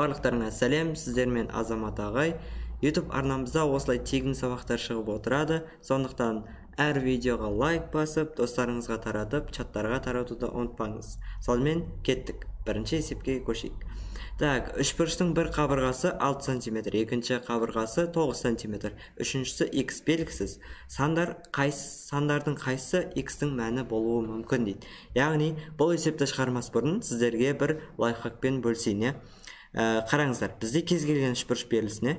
Барлықтарыңа сәлем, сіздермен Азамат ағай. YouTube арнамызда осылай тегін сабақтар шығып отырады. Сондықтан әр видеоға лайк басып, достарыңызға таратып, чаттарға таратуды ұмытпаңыз. Сонымен кеттік. Бірінші есепке көшейік. Так, үшбұрыштың бір қабырғасы 6 см, екінші қабырғасы 9 см, үшіншісі x белгісіз. Сандардың қайсысы x-тің мәні болуы мүмкін дейді. Яғни, бұл есепті шығармас бұрын сіздерге бір лайфхакпен бөлсейін. Қараңыздар, бізде кез келген үшбұрыш берілсіне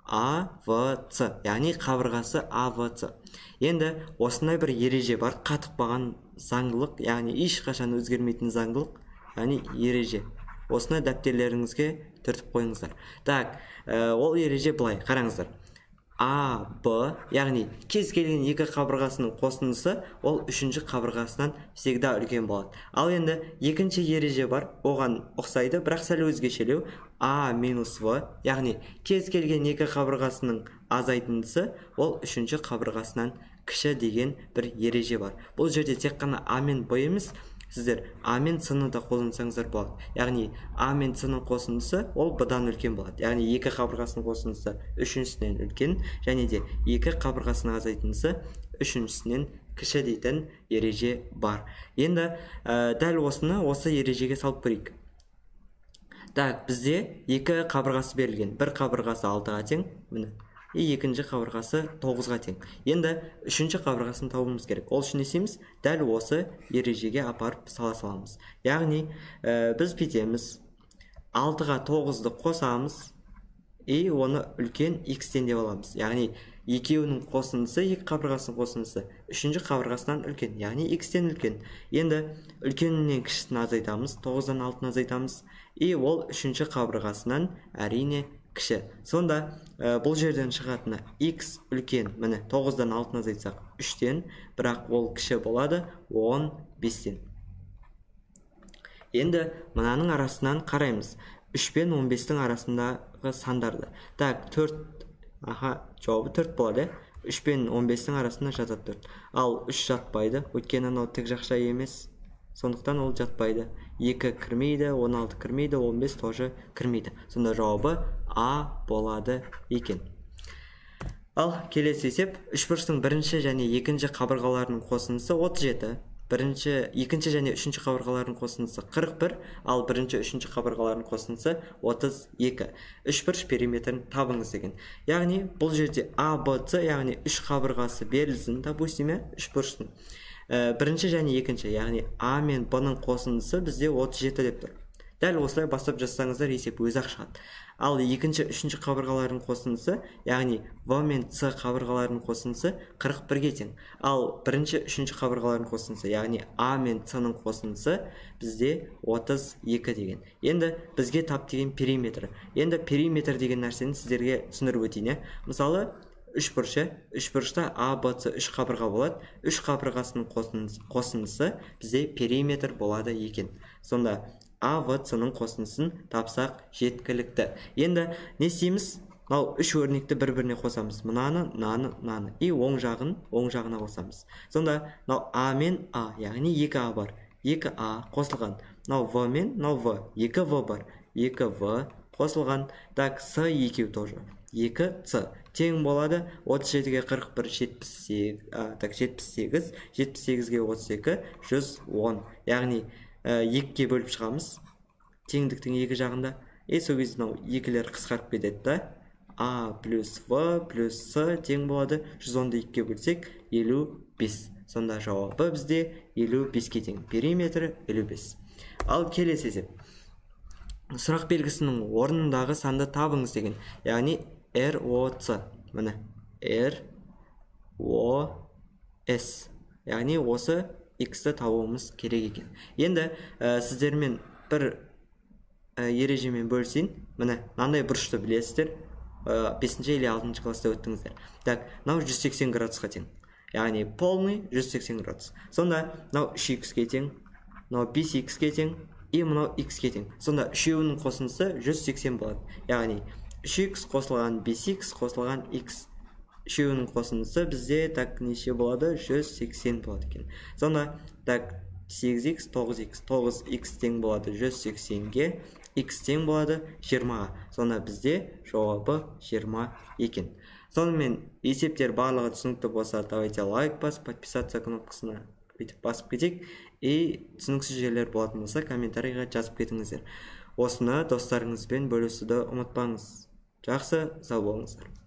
AVC, яғни қабырғасы AVC. Енді осындай бір ереже бар, қатықпаған заңдылық, яғни ешқашан өзгермейтін заңдылық, яғни ереже. Осыны дәптерлеріңізге түртіп қойыңыздар. Так, ол ереже былай, қараңыздар. А, Б, яғни кез келген екі қабырғасының қосындысы ол үшінші қабырғасынан всегда үлкен болады. Ал енді екінші ереже бар, оған ұқсайды, бірақ сәл өзгешелеу. А минус В, яғни кез келген екі қабырғасының азайтындысы ол үшінші қабырғасынан кіші деген бір ереже бар. Бұл жерде тек қана А мен Б емес, сіздер А мен С-ны да қолдансаңыздар болады. Яғни А мен С-ның қосындысы ол Б-дан үлкен болады. Яғни екі қабырғасының қосындысы үшіншісінен үлкен, және де екі қабырғасының азайтындысы үшіншісінен кіші дейтін ереже бар. Енді дәл осыны осы ережеге салып көрейік. Так, бізде екі қабырғасы берілген. Бір қабырғасы 6-ға тең, міне. Екінші қабырғасы 9-ға тең. Енді үшінші қабырғасын табуымыз керек. Ол үшін несеміз? Дәл осы ережеге апарып сала саламыз. Яғни, біз бүйтеміз, 6-ға 9-ды қосамыз, оны үлкен x-тен деп аламыз. Яғни, екеуінің қосындысы, екі қабырғасының қосындысы, үшінші қабырғасынан үлкен, яғни x-тен үлкен. Енді үлкенінен кішісін азайтамыз, 9-дан 6-ны азайтамыз, ол үшінші қабырғасынан әрине кіші. Сонда бұл жерден шығатыны x үлкен, міне 9-дан 6-ны азайтсақ 3-тен, бірақ ол кіші болады 15-тен. Енді мынаның арасынан қараймыз. 3 пен 15-тің арасындағы сандарды. Так, 4, жауабы 4 болады. 3 пен 15-тің арасында жатады 4. Ал 3 жатпайды, өйткені анау тік жақша емес. Сондықтан ол жатпайды. 2 кірмейді, 16 кірмейді, 15 тоже кірмейді. Сонда жауабы А болады екен. Ал келесі есеп, үшбұрыштың бірінші және екінші қабырғаларының қосындысы 37. Екінші және үшінші қабырғалардың қосындысы 41, ал бірінші үшінші қабырғалардың қосындысы 32. Үшбұрыш периметрін табыңыз деген. Яғни бұл жерде А, Б, С, яғни үш қабырғасы берілсін, допустим, үшбұрыштың. Бірінші және екінші, яғни А мен Б-ның қосындысы бізде 37 деп тұр. Дәл осылай бастап жазсаңыздар есеп өзі-ақ шығады. Ал екінші, үшінші қабырғалардың қосындысы, яғни В мен С қабырғалардың қосындысы 41-ге тең. Ал бірінші, үшінші қабырғалардың қосындысы, яғни А мен С-ның қосындысы бізде 32 деген. Енді бізге тап деген периметр. Енді периметр деген нәрсені сіздерге түсіндіріп өтейін. Мысалы, үшбұрышта А, Б, С үш қабырға болады. Үш қабырғасының қосындысы бізде периметр болады екен. Сонда А, В, С-ның қосындысын тапсақ жеткілікті. Енді не істейміз? Үш өрнекті бір-біріне қосамыз. Мынаны, мынаны. Оң жағына қосамыз. Сонда А мен А, яғни 2А бар. 2А қосылған. В мен В, 2В бар. 2В қосылған. Так, С екеу тоже. 2С тең болады 37-ге 41, 78, 78-ге 32, 110. Яғни 2-ге бөліп шығамыз. Теңдіктің екі жағында. Сол кезде екілер қысқарып кетеді да. А плюс В плюс С тең болады 110-ды 2-ге бөлсек 55. Сонда жауабы бізде 55-ке тең. Периметрі 55. Ал келесі есеп. Сұрақ белгісінің орнындағы санды табыңыз деген. Яғни ROC. Міне, ROS. Яғни осы X-ті табуымыз керек екен. Енді сіздермен бір ережемен бөлсейін. Міне, мынандай бұрышты білесіздер. 5-ші или 6-ші класста өттіңіздер. Так, 180 градусқа тең. Яғни полный 180 градус. Сонда 3x-ке тең, 5x-ке тең, мынау x-ке тең. Сонда үшеуінің қосындысы 180 болады. Яғни 3x қосылған 5x қосылған x. Үшеуінің қосындысы бізде так неше болады? 180 болады екен. Сонда так 8x 9x 9x тең болады 180-ге. x тең болады 20-ға. Сонда бізде жауабы 20 екен. Сонымен есептер барлығы түсінікті болса, давайте лайк басып, подписаться кнопкасына бүйтіп басып кетейік. И түсініксіз жерлер болатын болса, комментарийға жазып кетіңіздер. Осыны достарыңызбен бөлісуді ұмытпаңыз. Жақсы, сау болыңыздар.